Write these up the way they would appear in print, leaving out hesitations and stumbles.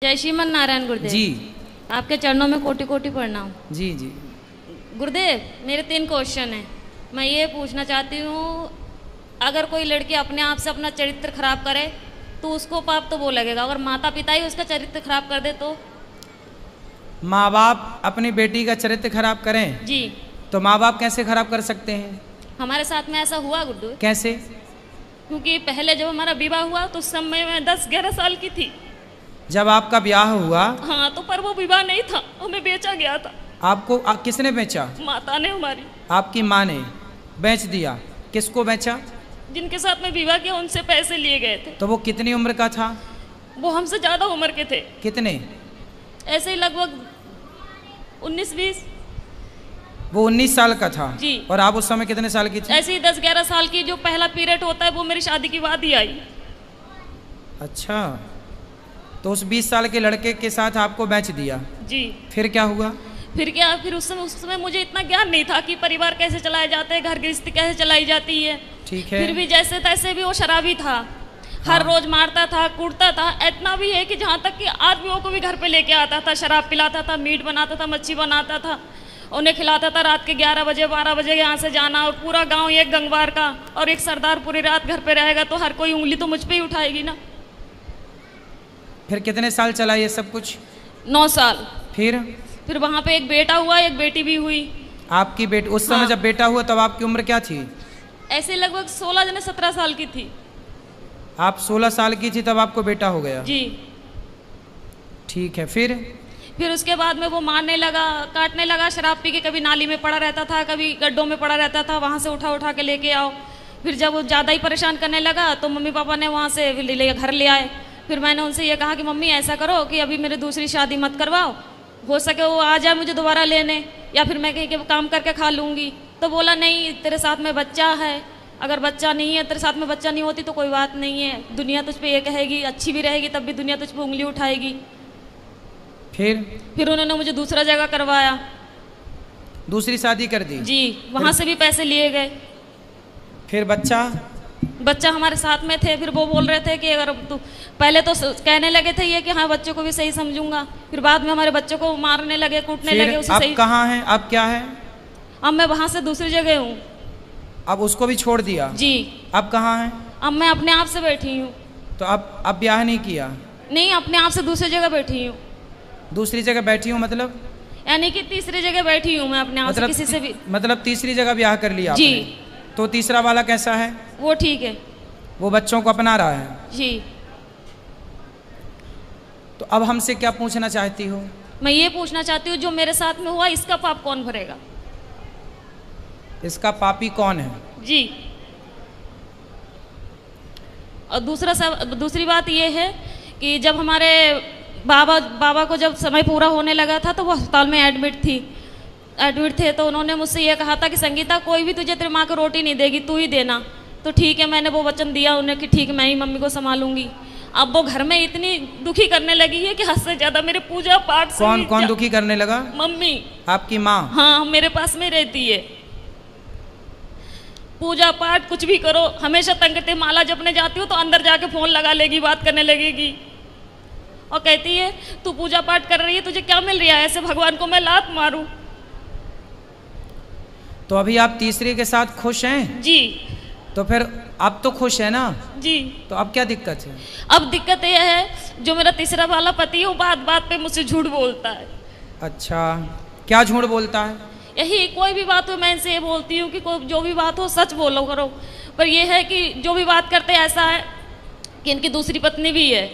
जय श्रीमन नारायण गुरुदेव जी। आपके चरणों में कोटि कोटि प्रणाम। जी जी गुरुदेव, मेरे 3 क्वेश्चन हैं। मैं ये पूछना चाहती हूँ, अगर कोई लड़की अपने आप से अपना चरित्र खराब करे तो उसको पाप तो वो लगेगा, अगर माता पिता ही उसका चरित्र खराब कर दे तो? माँ बाप अपनी बेटी का चरित्र खराब करें जी। तो माँ बाप कैसे खराब कर सकते हैं? हमारे साथ में ऐसा हुआ गुरुदेव। कैसे? क्योंकि पहले जब हमारा विवाह हुआ तो उस समय मैं 10-11 साल की थी। जब आपका ब्याह हुआ? हाँ, तो पर वो विवाह नहीं था, हमें बेचा गया था। आपको किसने बेचा? माता ने हमारी। आपकी माँ ने बेच दिया? किसको बेचा? जिनके साथ में विवाह किया उनसे पैसे लिए गए थे। तो वो कितनी उम्र का था? वो हमसे ज्यादा उम्र के थे। कितने? ऐसे ही लगभग 19-20। वो 19 साल का था। जी। और आप उस समय कितने साल की थी? ऐसे ही 10-11 साल की। जो पहला पीरियड होता है वो मेरी शादी के बाद ही आई। अच्छा, तो उस 20 साल के लड़के के साथ आपको बेच दिया? जी। फिर क्या हुआ? फिर क्या, फिर उस समय मुझे इतना ज्ञान नहीं था कि परिवार कैसे चलाए जाते हैं, घर गृहस्थी कैसे चलाई जाती है। ठीक है। फिर भी जैसे तैसे भी वो शराबी था। हर रोज मारता था, कूटता था। इतना भी है कि जहाँ तक कि आदमियों को भी घर पे लेके आता था, शराब पिलाता था, मीट बनाता था, मच्छी बनाता था, उन्हें खिलाता था। रात के 11 बजे 12 बजे यहाँ से जाना, और पूरा गाँव एक गंगवार का और एक सरदार पूरी रात घर पे रहेगा तो हर कोई उंगली तो मुझ पे ही उठाएगी ना। फिर कितने साल चला ये सब कुछ? 9 साल। फिर वहाँ पे एक बेटा हुआ, एक बेटी भी हुई। आपकी बेटी उस समय हाँ। जब बेटा हुआ तब आपकी उम्र क्या थी? ऐसे लगभग 16-17 साल की थी। आप 16 साल की थी तब आपको बेटा हो गया? जी। ठीक है। फिर उसके बाद में वो मारने लगा, काटने लगा। शराब पी के कभी नाली में पड़ा रहता था, कभी गड्ढों में पड़ा रहता था, वहाँ से उठा उठा के लेके आओ। फिर जब वो ज़्यादा ही परेशान करने लगा तो मम्मी पापा ने वहाँ से घर ले आए। फिर मैंने उनसे ये कहा कि मम्मी ऐसा करो कि अभी मेरी दूसरी शादी मत करवाओ, हो सके वो आ जाए मुझे दोबारा लेने, या फिर मैं कहीं के काम करके खा लूँगी। तो बोला नहीं, तेरे साथ में बच्चा है, अगर बच्चा नहीं है, तेरे साथ में बच्चा नहीं होती तो कोई बात नहीं है, दुनिया तुझ पे ये कहेगी, अच्छी भी रहेगी तब भी दुनिया तुझ पे उंगली उठाएगी। फिर उन्होंने मुझे दूसरा जगह करवाया। दूसरी शादी कर दी? जी। वहाँ से भी पैसे लिए गए। फिर बच्चा हमारे साथ में थे। फिर वो बोल रहे थे कि अगर तू, पहले तो कहने लगे थे ये कि हाँ बच्चों को भी सही समझूंगा, फिर बाद में हमारे बच्चों को मारने लगे, कूटने लगे। उसे अब सही। कहाँ हैं? अब क्या है? अब मैं वहाँ से दूसरी जगह हूँ। अब उसको भी छोड़ दिया? जी। अब कहाँ है? अब मैं अपने आप से बैठी हूँ। तो अब ब्याह नहीं किया? नहीं, अपने आप से दूसरी जगह बैठी हूँ। दूसरी जगह बैठी हूँ मतलब? यानी कि तीसरी जगह बैठी हूँ मैं अपने आप से, किसी से भी। मतलब तीसरी जगह ब्याह कर लिया जी। आपने? तो तीसरा वाला कैसा है? वो ठीक है। वो बच्चों को अपना रहा है? जी। तो अब हमसे क्या पूछना चाहती हो? मैं ये पूछना चाहती हूँ, जो मेरे साथ में हुआ इसका पाप कौन भरेगा? इसका पापी कौन है? जी। और दूसरी बात ये है कि जब हमारे बाबा को जब समय पूरा होने लगा था तो वो अस्पताल में एडमिट थे। तो उन्होंने मुझसे ये कहा था कि संगीता, कोई भी तुझे तेरी माँ को रोटी नहीं देगी, तू ही देना। तो ठीक है, मैंने वो वचन दिया उन्हें कि ठीक है, मैं ही मम्मी को संभालूंगी। अब वो घर में इतनी दुखी करने लगी है कि हद से ज्यादा मेरे पूजा पाठ से। कौन दुखी करने लगा? मम्मी। आपकी माँ? हाँ, मेरे पास में रहती है। पूजा पाठ कुछ भी करो, हमेशा तंग करते। माला जपने जाती हूँ तो अंदर जाके फोन लगा लेगी, बात करने लगेगी और कहती है तू पूजा पाठ कर रही है, तुझे क्या मिल रहा है, ऐसे भगवान को मैं लात मारूं। तो अभी आप तीसरे के साथ खुश हैं? जी। तो फिर अब तो खुश है ना? जी। तो अब क्या दिक्कत है? अब दिक्कत यह है, जो मेरा तीसरा वाला पति है वो बात बात पे मुझसे झूठ बोलता है। अच्छा, क्या झूठ बोलता है? यही, कोई भी बात हो मैं इनसे ये बोलती हूँ कि जो भी बात हो सच बोलो करो, पर यह है कि जो भी बात करते ऐसा है कि इनकी दूसरी पत्नी भी है।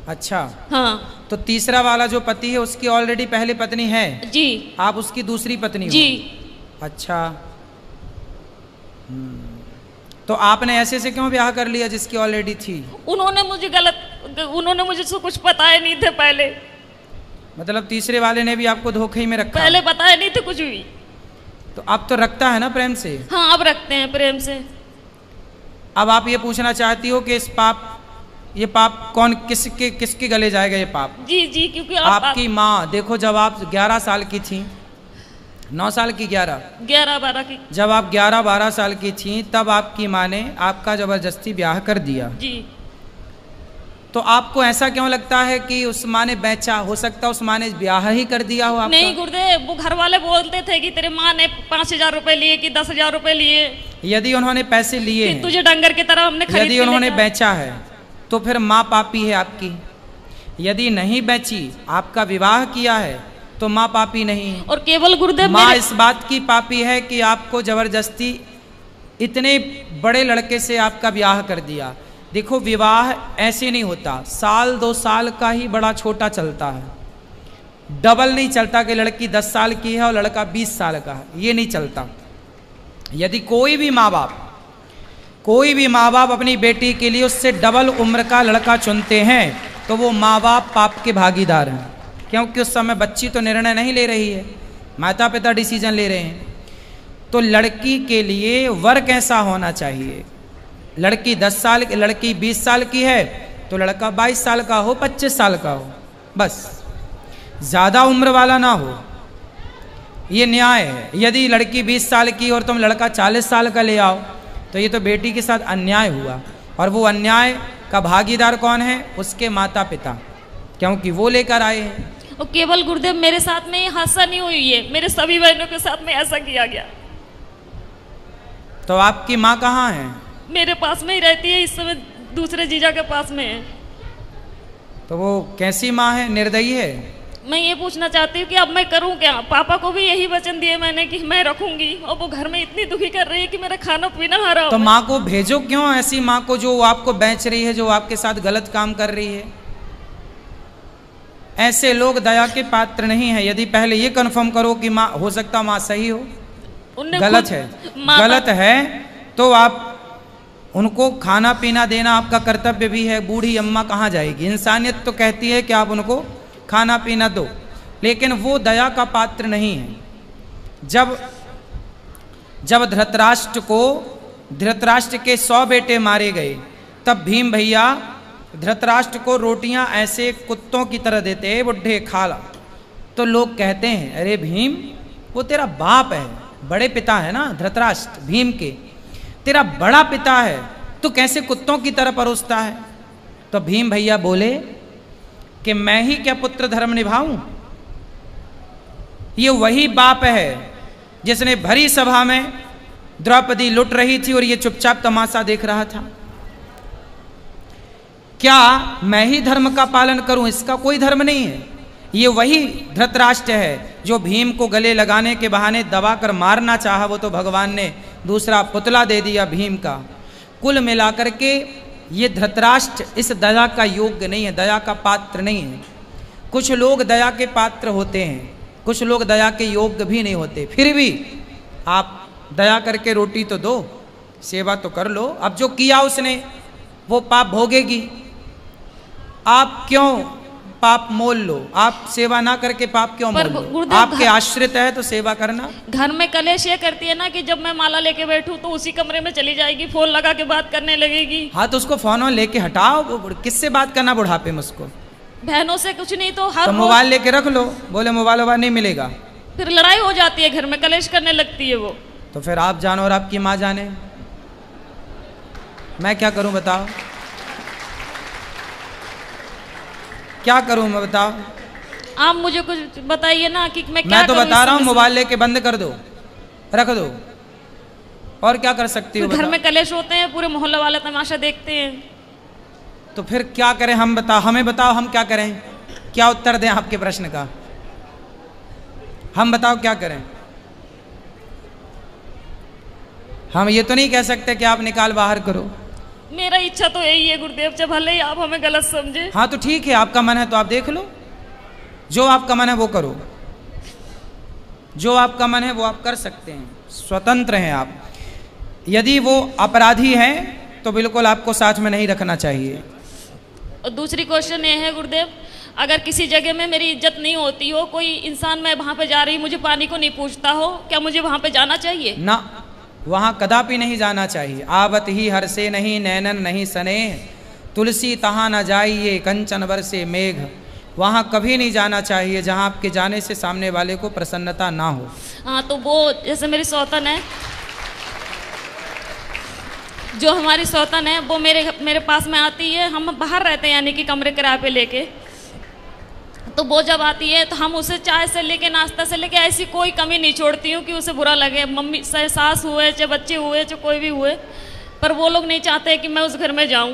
अच्छा। हाँ। तो तीसरा वाला जो पति है उसकी ऑलरेडी पहली पत्नी है? जी। आप उसकी दूसरी पत्नी हो? जी। अच्छा। तो आपने ऐसे से क्यों ब्याह कर लिया जिसकी ऑलरेडी थी? उन्होंने मुझे से कुछ बताए नहीं थे पहले। मतलब तीसरे वाले ने भी आपको धोखे ही में रखा? पहले बताए नहीं थे कुछ भी। तो अब तो रखता है ना प्रेम से? हाँ, अब रखते हैं प्रेम से। अब आप ये पूछना चाहती हो कि ये पाप कौन किसके गले जाएगा ये पाप? जी जी, क्योंकि आपकी माँ। देखो, जब आप 11 साल की थी, 9 साल की, 11-12 की, जब आप 11-12 साल की थी तब आपकी माँ ने आपका जबरदस्ती ब्याह कर दिया। जी। तो आपको ऐसा क्यों लगता है कि उस माँ ने बेचा? हो सकता है उस माँ ने ब्याह ही कर दिया हो आपका? नहीं गुरुदेव, वो घर वाले बोलते थे कि तेरे माँ ने 5,000 रुपए लिए कि 10,000 रुपए लिए। यदि उन्होंने पैसे लिए कि तुझे डंगर की तरह हमने खरीद यदि के उन्होंने लेकर- बेचा है तो फिर माँ पापी है आपकी। यदि नहीं बेची, आपका विवाह किया है, तो माँ पापी नहीं है। और केवल गुरुदेव माँ मेरे- इस बात की पापी है कि आपको जबरदस्ती इतने बड़े लड़के से आपका ब्याह कर दिया। देखो, विवाह ऐसे नहीं होता, 1-2 साल का ही बड़ा छोटा चलता है, डबल नहीं चलता कि लड़की 10 साल की है और लड़का 20 साल का है, ये नहीं चलता। यदि कोई भी माँ बाप अपनी बेटी के लिए उससे डबल उम्र का लड़का चुनते हैं तो वो माँ बाप पाप के भागीदार हैं, क्योंकि उस समय बच्ची तो निर्णय नहीं ले रही है, माता पिता डिसीजन ले रहे हैं। तो लड़की के लिए वर कैसा होना चाहिए? लड़की 10 साल की, लड़की 20 साल की है तो लड़का 22 साल का हो, 25 साल का हो, बस ज़्यादा उम्र वाला ना हो, ये न्याय है। यदि लड़की 20 साल की और तुम लड़का 40 साल का ले आओ तो ये तो बेटी के साथ अन्याय हुआ, और वो अन्याय का भागीदार कौन है? उसके माता पिता, क्योंकि वो लेकर आए हैं। और केवल गुरुदेव मेरे साथ में ये हादसा नहीं हुई है, मेरे सभी बहनों के साथ में ऐसा किया गया। तो आपकी माँ कहाँ है? मेरे पास में ही रहती है, इस समय दूसरे जीजा के पास में है। तो वो कैसी माँ है? निर्दयी है? मैं ये पूछना चाहती हूँ कि अब मैं करूँ क्या? पापा को भी यही वचन दिए मैंने कि मैं रखूंगी, और वो घर में इतनी दुखी कर रही है कि मेरा खाना पीना हराम तो है। माँ को भेजो क्यों, ऐसी माँ को जो आपको बेच रही है, जो आपके साथ गलत काम कर रही है। ऐसे लोग दया के पात्र नहीं है। यदि पहले ये कन्फर्म करो कि माँ, हो सकता माँ सही हो, उनने गलत खुद है, माता- गलत है तो आप उनको खाना पीना देना आपका कर्तव्य भी है। बूढ़ी अम्मा कहाँ जाएगी? इंसानियत तो कहती है कि आप उनको खाना पीना दो, लेकिन वो दया का पात्र नहीं है। जब धृतराष्ट्र के 100 बेटे मारे गए, तब भीम भैया धृतराष्ट्र को रोटियां ऐसे कुत्तों की तरह देते, बुढ़े खा ला। तो लोग कहते हैं, अरे भीम, वो तेरा बाप है, बड़े पिता है ना धृतराष्ट्र, भीम के तेरा बड़ा पिता है, तो कैसे कुत्तों की तरह परोसता है? तो भीम भैया बोले कि मैं ही क्या पुत्र धर्म निभाऊं? ये वही बाप है जिसने भरी सभा में द्रौपदी लुट रही थी और ये चुपचाप तमाशा देख रहा था। क्या मैं ही धर्म का पालन करूं? इसका कोई धर्म नहीं है। ये वही धृतराष्ट्र है जो भीम को गले लगाने के बहाने दबाकर मारना चाहा, वो तो भगवान ने दूसरा पुतला दे दिया भीम का। कुल मिलाकर के ये धृतराष्ट्र इस दया का योग्य नहीं है, दया का पात्र नहीं है। कुछ लोग दया के पात्र होते हैं, कुछ लोग दया के योग्य भी नहीं होते। फिर भी आप दया करके रोटी तो दो, सेवा तो कर लो। अब जो किया उसने वो पाप भोगेगी। आप क्यों पाप मोल लो? आप सेवा ना करके पाप क्यों मोल लो? गुरुदेव, आपके आश्रित है तो सेवा करना। घर में कलेश ये करती है ना कि जब मैं माला लेके बैठूं तो उसी कमरे में चली जाएगी, फोन लगा के बात करने लगेगी। हाँ, तो उसको फोन लेके हटाओ। किससे बात करना बुढ़ापे में? उसको बहनों से कुछ नहीं तो हर तो रोज मोबाइल लेके रख लो, बोले मोबाइल नहीं मिलेगा, फिर लड़ाई हो जाती है, घर में कलेश करने लगती है वो। तो फिर आप जानो और आपकी माँ जाने, मैं क्या करूं बताओ? क्या करूं मैं बताओ? आप मुझे कुछ बताइए ना कि मैं क्या मैं तो करूं बता इस रहा हूं, समय से? मोबाइल लेके बंद कर दो, रख दो, और क्या कर सकती हो? फिर घर बताओ। में कलेश होते हैं, पूरे मोहल्ले वाले तमाशा देखते हैं। तो फिर क्या करें हम? बताओ, हमें बताओ, हम क्या करें? क्या उत्तर दें आपके प्रश्न का? हम बताओ क्या करें? हम ये तो नहीं कह सकते कि आप निकाल बाहर करो। मेरा इच्छा तो यही है गुरुदेव, जब भले ही आप हमें गलत समझे। हाँ तो ठीक है, आपका मन है तो आप देख लो, जो आपका मन है वो करो, जो आपका मन है वो आप कर सकते हैं, स्वतंत्र हैं आप। यदि वो अपराधी हैं तो बिल्कुल आपको साथ में नहीं रखना चाहिए। और दूसरी क्वेश्चन ये है गुरुदेव, अगर किसी जगह में मेरी इज्जत नहीं होती हो, कोई इंसान मैं वहां पे जा रही मुझे पानी को नहीं पूछता हो, क्या मुझे वहां पे जाना चाहिए? ना, वहाँ कदापि नहीं जाना चाहिए। आवत ही हर से नहीं नैनन नहीं सने, तुलसी तहाँ न जाइए कंचन बरसे मेघ। वहाँ कभी नहीं जाना चाहिए जहाँ आपके जाने से सामने वाले को प्रसन्नता ना हो। हाँ, तो वो जैसे मेरी सौतन है, जो हमारी सौतन है वो मेरे पास में आती है। हम बाहर रहते हैं यानी कि कमरे किराए पे लेके, तो वो जब आती है तो हम उसे चाय से लेके नाश्ता से लेके ऐसी कोई कमी नहीं छोड़ती हूँ कि उसे बुरा लगे। मम्मी चाहे सास हुए चाहे बच्चे हुए चाहे कोई भी हुए, पर वो लोग नहीं चाहते कि मैं उस घर में जाऊँ।